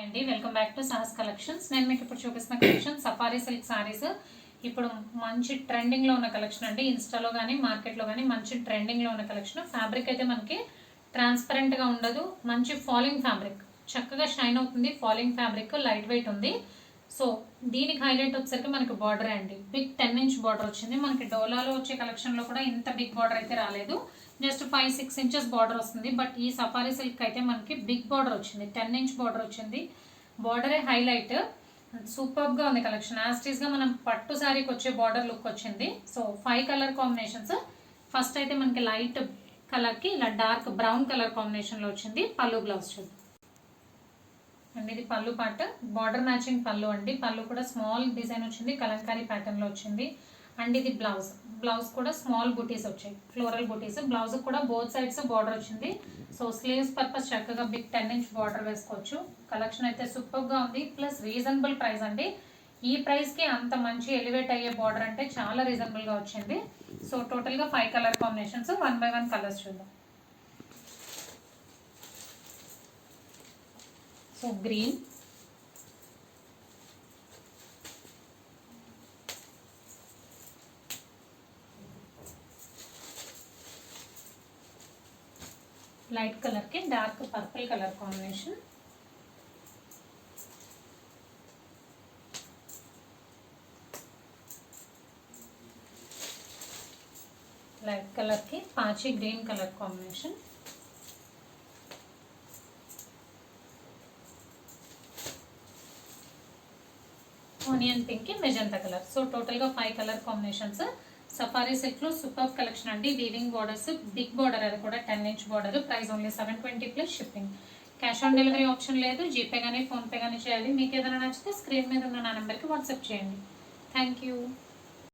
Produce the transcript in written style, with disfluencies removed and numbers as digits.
అండి welcome back to Sahas collections. నేను మీకు ఇప్పుడు చూపిస్తున్న కలెక్షన్ సఫారీ సిల్క్ సారీస్. ఇప్పుడు మంచి ట్రెండింగ్లో ఉన్న కలెక్షన్ అండి. ఇన్స్టాలో కానీ మార్కెట్లో కానీ మంచి ట్రెండింగ్లో ఉన్న కలెక్షన్. ఫ్యాబ్రిక్ అయితే మనకి ట్రాన్స్పరెంట్గా ఉండదు, మంచి ఫాలింగ్ ఫ్యాబ్రిక్, చక్కగా షైన్ అవుతుంది. ఫాలింగ్ ఫ్యాబ్రిక్, లైట్ వెయిట్ ఉంది. సో దీనికి హైలైట్ వచ్చేసరికి మనకి బార్డర్ అండి. బిగ్ 10 ఇంచ్ బార్డర్ వచ్చింది. మనకి డోలాలో వచ్చే కలెక్షన్లో కూడా ఇంత బిగ్ బార్డర్ అయితే రాలేదు. జస్ట్ 5-6 ఇంచెస్ బార్డర్ వస్తుంది. బట్ ఈ సఫారీ సిల్క్ అయితే మనకి బిగ్ బార్డర్ వచ్చింది. 10 ఇంచ్ బార్డర్ వచ్చింది. బార్డరే హైలైట్. సూపర్గా ఉంది కలెక్షన్. యాస్టీస్గా మనం పట్టు శారీకి వచ్చే బార్డర్ లుక్ వచ్చింది. So 5 colour combinations. ఫస్ట్ అయితే మనకి లైట్ కలర్కి ఇలా డార్క్ బ్రౌన్ కలర్ కాంబినేషన్లో వచ్చింది. పళ్ళు బ్లౌజ్ చూద్దాం అండి. ఇది పళ్ళు పార్ట్, బార్డర్ మ్యాచింగ్ పళ్ళు అండి. పళ్ళు కూడా స్మాల్ డిజైన్ వచ్చింది, కలంకారీ ప్యాటర్న్లో వచ్చింది. అండ్ ఇది బ్లౌజ్. బ్లౌజ్ కూడా స్మాల్ బుటీస్ వచ్చాయి, ఫ్లోరల్ బుటీస్. బ్లౌజ్ కూడా బోత్ సైడ్స్ బార్డర్ వచ్చింది. సో స్లీవ్స్ పర్పస్ చక్కగా బిగ్ 10 ఇంచ్ బార్డర్ వేసుకోవచ్చు. కలెక్షన్ అయితే సూపర్గా ఉంది. ప్లస్ రీజనబుల్ ప్రైస్ అండి. ఈ ప్రైస్కి అంత మంచి ఎలివేట్ అయ్యే బార్డర్ అంటే చాలా రీజనబుల్గా వచ్చింది. సో టోటల్గా 5 కలర్ కాంబినేషన్స్. 1 by 1 కలర్స్ చూద్దాం. సో గ్రీన్, లైట్ కలర్కి dark purple colour combination, light కలర్కి పాచి green colour combination, onion pink, magenta colour. So టోటల్గా 5 కలర్ కాంబినేషన్స్. సఫారీ సిల్క్లో సూపర్ కలెక్షన్ అండి. వీవింగ్ బార్డర్స్, బిగ్ బార్డర్, అది కూడా 10 inch border. Price only 720 plus shipping. Cash on delivery option లేదు. GPay కానీ PhonePe కానీ చేయాలి. మీకు ఏదైనా నచ్చితే స్క్రీన్ మీద ఉన్న నా నెంబర్కి వాట్సాప్ చేయండి. Thank you.